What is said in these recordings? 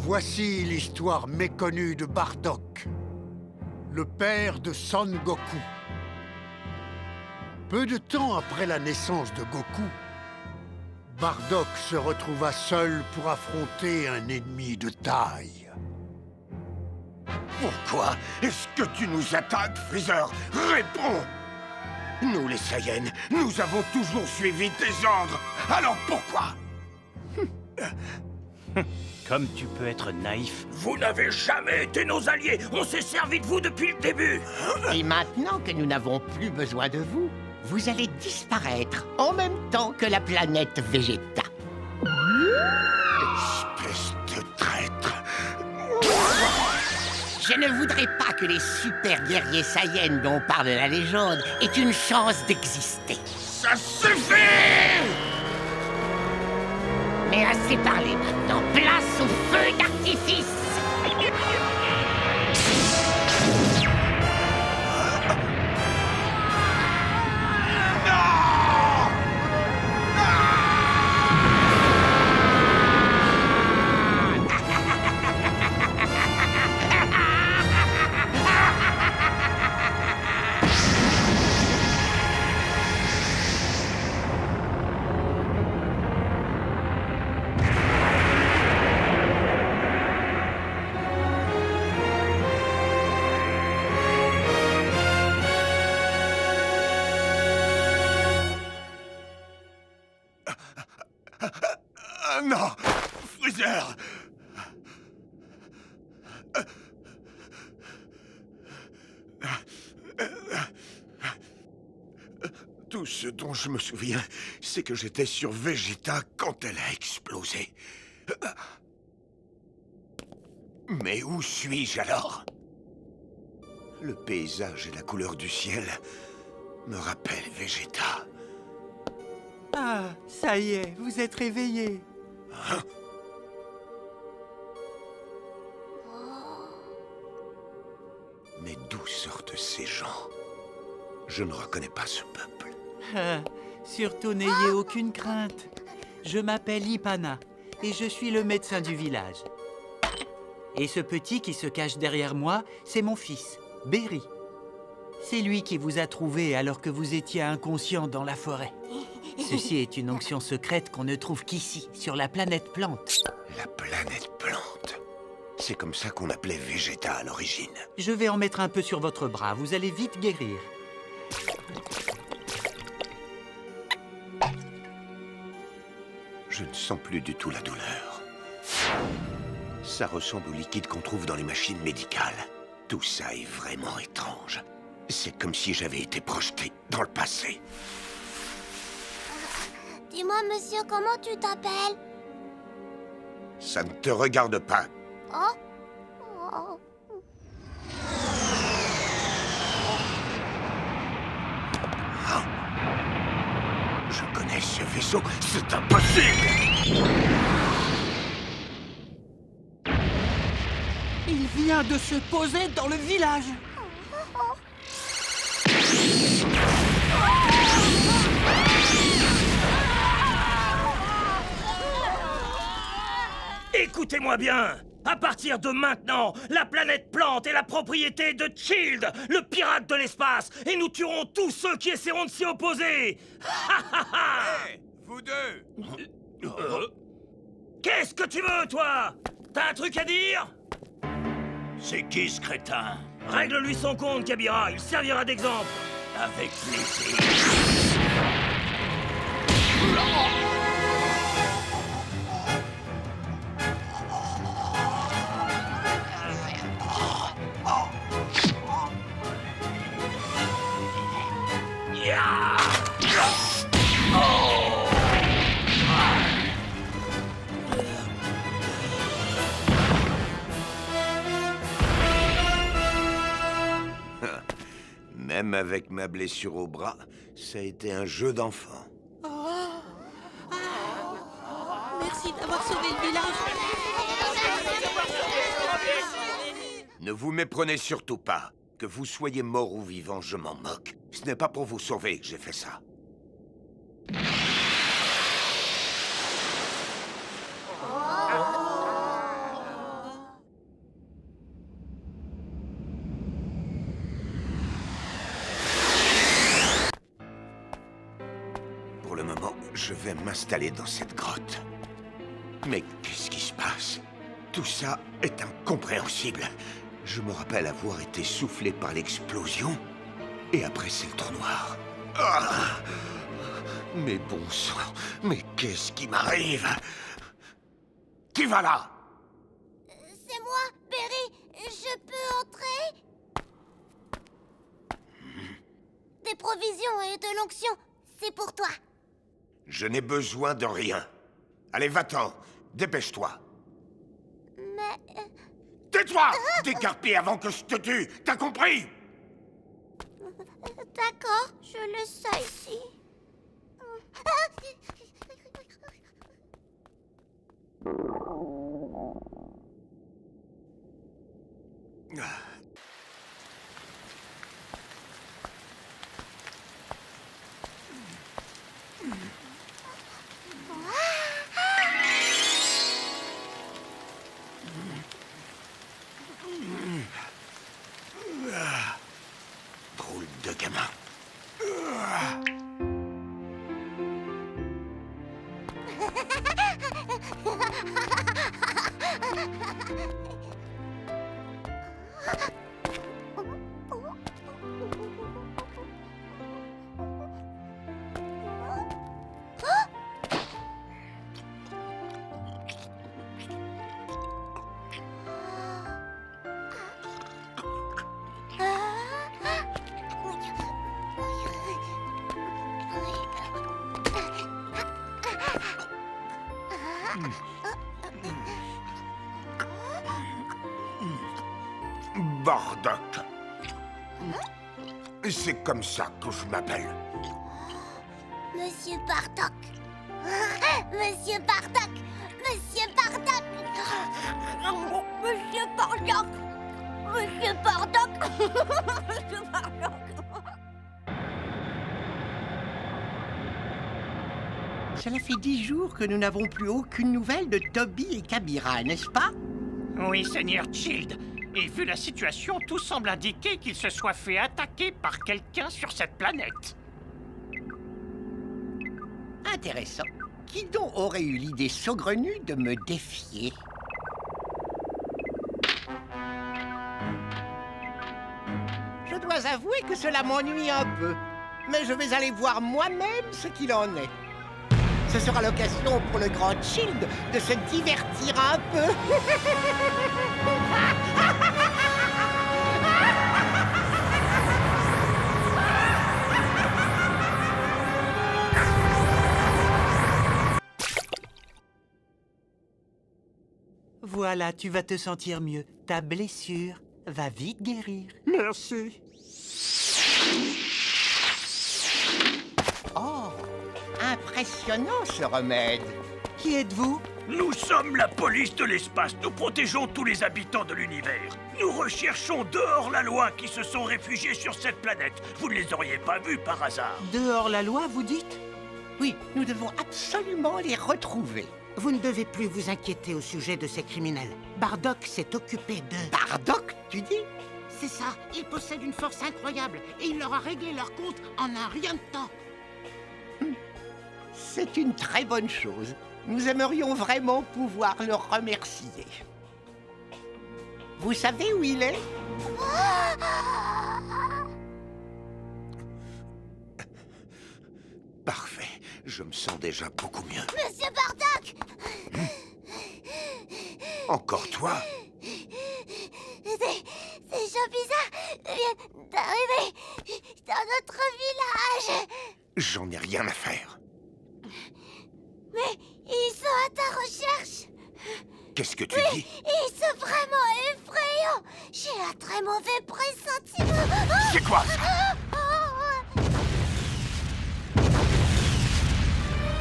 Voici l'histoire méconnue de Bardock, le père de Son Goku. Peu de temps après la naissance de Goku, Bardock se retrouva seul pour affronter un ennemi de taille. Pourquoi est-ce que tu nous attaques, Freezer? Réponds! Nous, les Saiyans, nous avons toujours suivi tes ordres. Alors pourquoi? Comme tu peux être naïf. Vous n'avez jamais été nos alliés. On s'est servi de vous depuis le début. Et maintenant que nous n'avons plus besoin de vous, vous allez disparaître en même temps que la planète Vegeta. Espèce de traître. Je ne voudrais pas que les super guerriers Saiyans dont parle la légende aient une chance d'exister. Ça suffit! Mais assez parlé maintenant, place au feu d'artifice! Non! Freezer! Tout ce dont je me souviens, c'est que j'étais sur Vegeta quand elle a explosé. Mais où suis-je alors? Le paysage et la couleur du ciel me rappellent Vegeta. Ah, ça y est, vous êtes réveillé. Hein? Mais d'où sortent ces gens? Je ne reconnais pas ce peuple. Ah, surtout n'ayez aucune crainte. Je m'appelle Ipana et je suis le médecin du village. Et ce petit qui se cache derrière moi, c'est mon fils, Berry. C'est lui qui vous a trouvé alors que vous étiez inconscient dans la forêt. Ceci est une onction secrète qu'on ne trouve qu'ici, sur la planète Plante. La planète Plante. C'est comme ça qu'on appelait Vegeta à l'origine. Je vais en mettre un peu sur votre bras, vous allez vite guérir. Je ne sens plus du tout la douleur. Ça ressemble au liquide qu'on trouve dans les machines médicales. Tout ça est vraiment étrange. C'est comme si j'avais été projeté dans le passé. Dis-moi, monsieur, comment tu t'appelles? Ça ne te regarde pas. Oh? Oh. Je connais ce vaisseau, c'est impossible! Il vient de se poser dans le village. Écoutez-moi bien! À partir de maintenant, la planète Plante est la propriété de Shield, le pirate de l'espace, et nous tuerons tous ceux qui essaieront de s'y opposer! Hé, vous deux! Qu'est-ce que tu veux, toi? T'as un truc à dire? C'est qui ce crétin? Règle-lui son compte, Kabira, il servira d'exemple. Avec plaisir. Même avec ma blessure au bras, ça a été un jeu d'enfant. Merci d'avoir sauvé le village. Ne vous méprenez surtout pas. Que vous soyez mort ou vivant, je m'en moque. Ce n'est pas pour vous sauver que j'ai fait ça. je vais m'installer dans cette grotte. Mais qu'est-ce qui se passe? Tout ça est incompréhensible. Je me rappelle avoir été soufflé par l'explosion, et après c'est le trou noir. Ah! Mais bon sang, mais qu'est-ce qui m'arrive? Qui va là? C'est moi, Perry. Je peux entrer? Des provisions et de l'onction, c'est pour toi. Je n'ai besoin de rien. Allez, va-t'en, dépêche-toi. Mais... Tais-toi! Décarpé avant que je te tue, t'as compris? D'accord, je le sais ici. Drôle de gamin. Bardock. C'est comme ça que je m'appelle. Monsieur Bardock. Monsieur Bardock. Monsieur Bardock. Monsieur Bardock. Monsieur Bardock. Monsieur Bardock. Cela fait 10 jours que nous n'avons plus aucune nouvelle de Toby et Kabira, n'est-ce pas? Oui, Seigneur Childe. Et vu la situation, tout semble indiquer qu'il se soit fait attaquer par quelqu'un sur cette planète. Intéressant. Qui donc aurait eu l'idée saugrenue de me défier? Je dois avouer que cela m'ennuie un peu. Mais je vais aller voir moi-même ce qu'il en est. Ce sera l'occasion pour le grand Shield de se divertir un peu. Voilà, tu vas te sentir mieux. Ta blessure va vite guérir. Merci. Oh, impressionnant ce remède. Qui êtes-vous? Nous sommes la police de l'espace. Nous protégeons tous les habitants de l'univers. Nous recherchons dehors la loi qui se sont réfugiés sur cette planète. Vous ne les auriez pas vus par hasard. Dehors la loi, vous dites? Oui, nous devons absolument les retrouver. Vous ne devez plus vous inquiéter au sujet de ces criminels. Bardock s'est occupé d'eux. Bardock, tu dis? C'est ça, il possède une force incroyable et il leur a réglé leur compte en un rien de temps. C'est une très bonne chose. Nous aimerions vraiment pouvoir le remercier. Vous savez où il est? Parfait. Je me sens déjà beaucoup mieux. Monsieur Bardock. Encore toi? Ces gens bizarres viennent d'arriver dans notre village. J'en ai rien à faire. Mais ils sont à ta recherche. Qu'est-ce que tu dis? Ils sont vraiment effrayants. J'ai un très mauvais pressentiment. C'est quoi ça?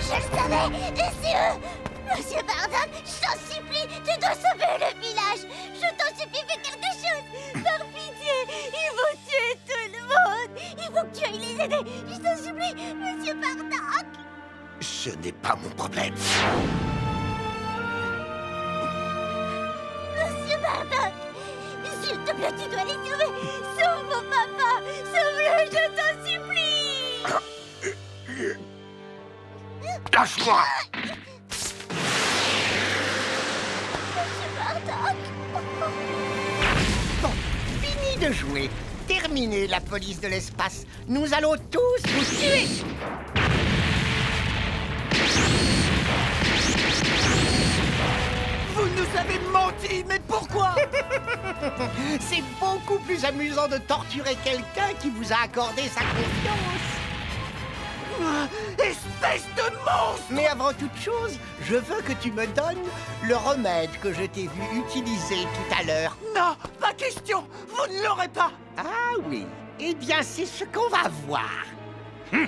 Je le savais, et c'est eux. Monsieur Bardock, je t'en supplie, tu dois sauver le village. Je t'en supplie, fais quelque chose. Par pitié, ils vont tuer tout le monde. Il faut que tu ailles les aider. Je t'en supplie, Monsieur Bardock. Ce n'est pas mon problème. Monsieur Bardock, s'il te plaît, tu dois les sauver. Sauve mon papa, sauve-le, je t'en supplie. Lâche-moi! Bon, fini de jouer. Terminez la police de l'espace. Nous allons tous vous tuer. Vous nous avez menti, mais pourquoi? C'est beaucoup plus amusant de torturer quelqu'un qui vous a accordé sa confiance. Espèce de monstre! Mais avant toute chose, je veux que tu me donnes le remède que je t'ai vu utiliser tout à l'heure. Non, pas question! Vous ne l'aurez pas! Ah oui. Eh bien, c'est ce qu'on va voir. Il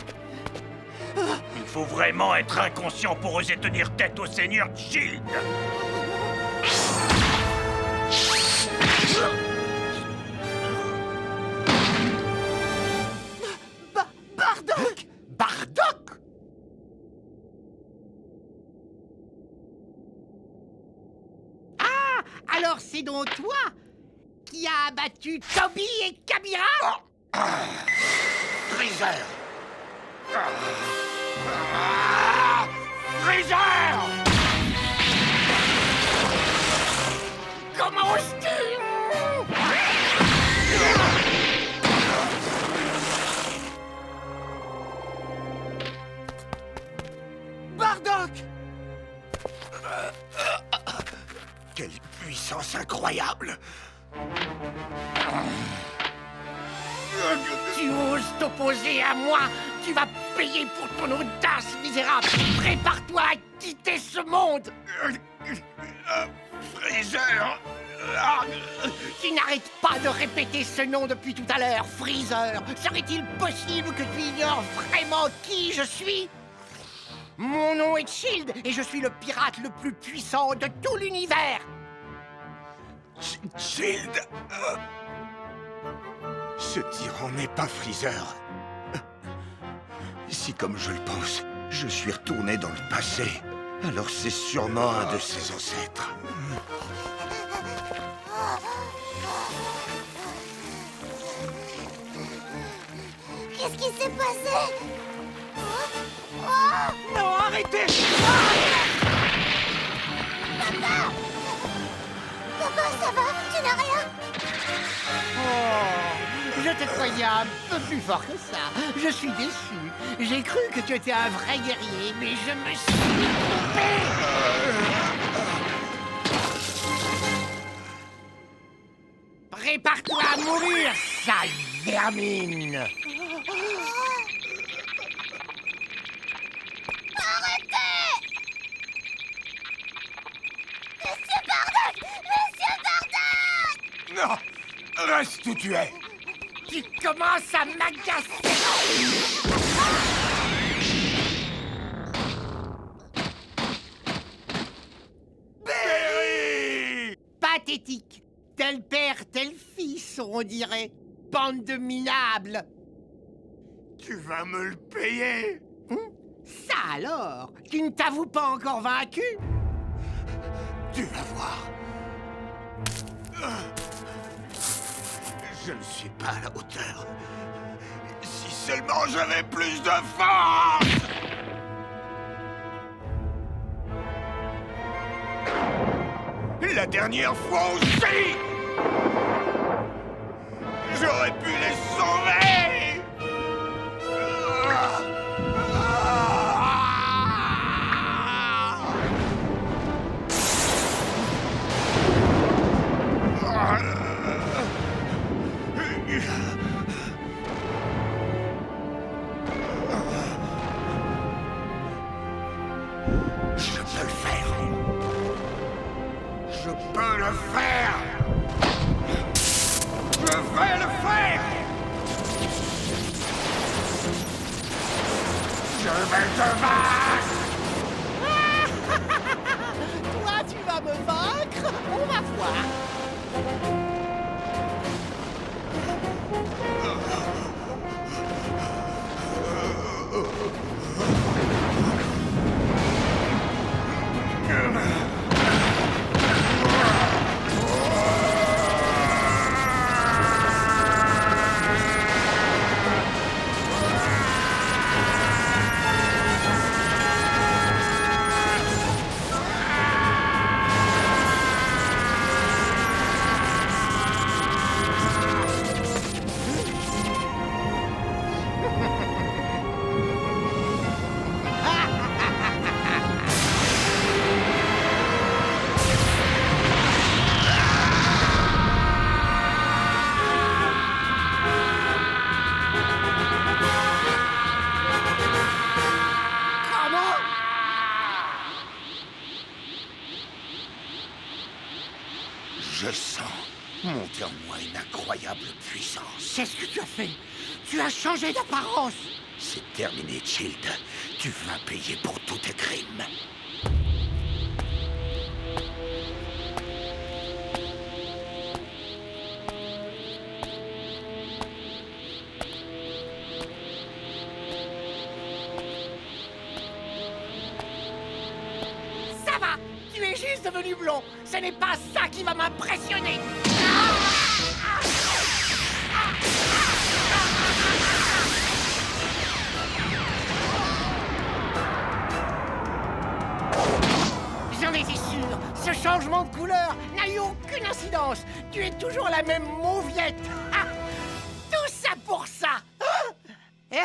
faut vraiment être inconscient pour oser tenir tête au Seigneur Shield. Bardock! Bardock! Ah! Alors c'est donc toi qui as abattu Toby et Kabira? Freezer! Freezer! Comment oses-tu? Bardock! Quelle puissance incroyable! Tu oses t'opposer à moi? Tu vas payer pour ton audace, misérable! Prépare-toi à quitter ce monde! Freezer! Tu n'arrêtes pas de répéter ce nom depuis tout à l'heure, Freezer! Serait-il possible que tu ignores vraiment qui je suis? Mon nom est Shield et je suis le pirate le plus puissant de tout l'univers! Shield! Ce tyran n'est pas Freezer. Si, comme je le pense, je suis retourné dans le passé, alors c'est sûrement un de ses ancêtres. Qu'est-ce qui s'est passé? Non, arrêtez! Papa, ça va? Tu n'as rien? Oh, je te croyais un peu plus fort que ça. Je suis déçu. J'ai cru que tu étais un vrai guerrier, mais je me suis trompé. Prépare-toi à mourir, sale vermine. Non! Reste où tu es! Tu commences à m'agacer. Berry! Pathétique. Tel père, tel fils, on dirait. Bande de minables. Tu vas me le payer! Ça alors? Tu ne t'avoues pas encore vaincu? Tu vas voir. Je ne suis pas à la hauteur. Si seulement j'avais plus de force! La dernière fois aussi! J'aurais pu les sauver! Je peux le faire. Je peux le faire. Je vais le faire. Je vais te vaincre. Toi, tu vas me vaincre? On va voir. Je sens monter en moi une incroyable puissance. Qu'est-ce que tu as fait? Tu as changé d'apparence. C'est terminé, Child. Tu vas payer pour tous tes crimes. Ça va, tu es juste devenu blond. Ce n'est pas ça qui va m'impressionner. J'en étais sûr. Ce changement de couleur n'a eu aucune incidence. Tu es toujours la même mauviette. Ah, tout ça pour ça. Ah.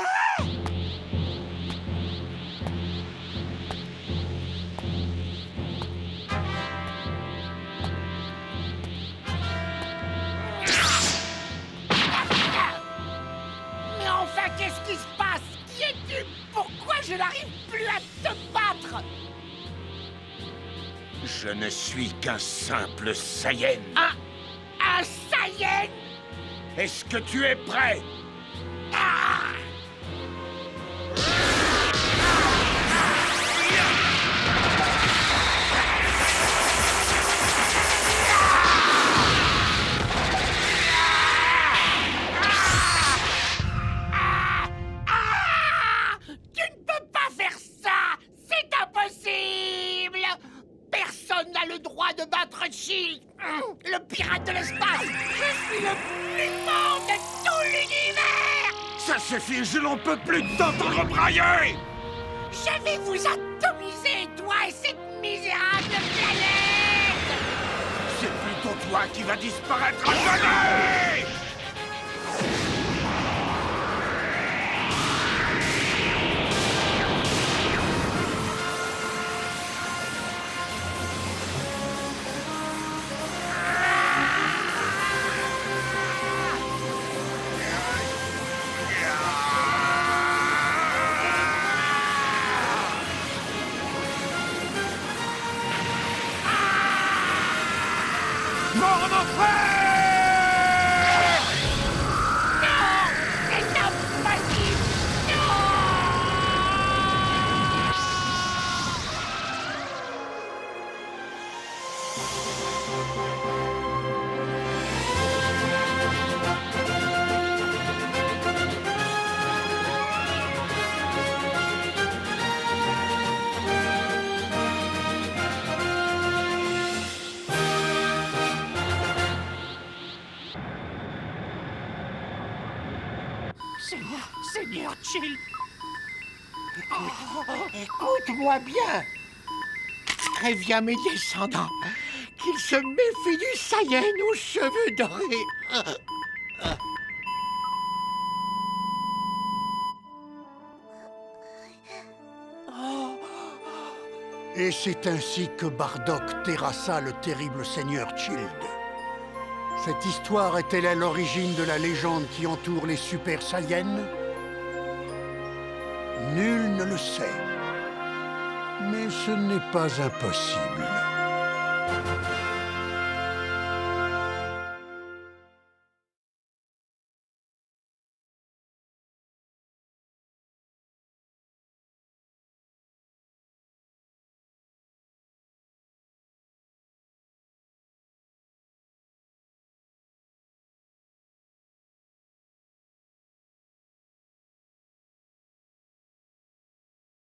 Mais enfin, qu'est-ce qui se passe? Qui es-tu? Pourquoi je n'arrive plus à te battre? Je ne suis qu'un simple Saiyan. Un Saiyan? Est-ce que tu es prêt? Ah! Tu ne peux pas faire ça! C'est impossible! Personne n'a le droit de battre Child, le pirate de l'espace! Je suis le plus fort de tout l'univers! Ça suffit, je n'en peux plus t'entendre brailler! Je vais vous atomiser, toi et cette misérable planète! C'est plutôt toi qui vas disparaître à jamais! Mort mon frère! Non! C'est impossible! Non! Seigneur Child. Écoute-moi bien. Préviens mes descendants qu'ils se méfient du Saiyan aux cheveux dorés. Et c'est ainsi que Bardock terrassa le terrible seigneur Child. Cette histoire est-elle à l'origine de la légende qui entoure les Super Saiyans? Nul ne le sait. Mais ce n'est pas impossible.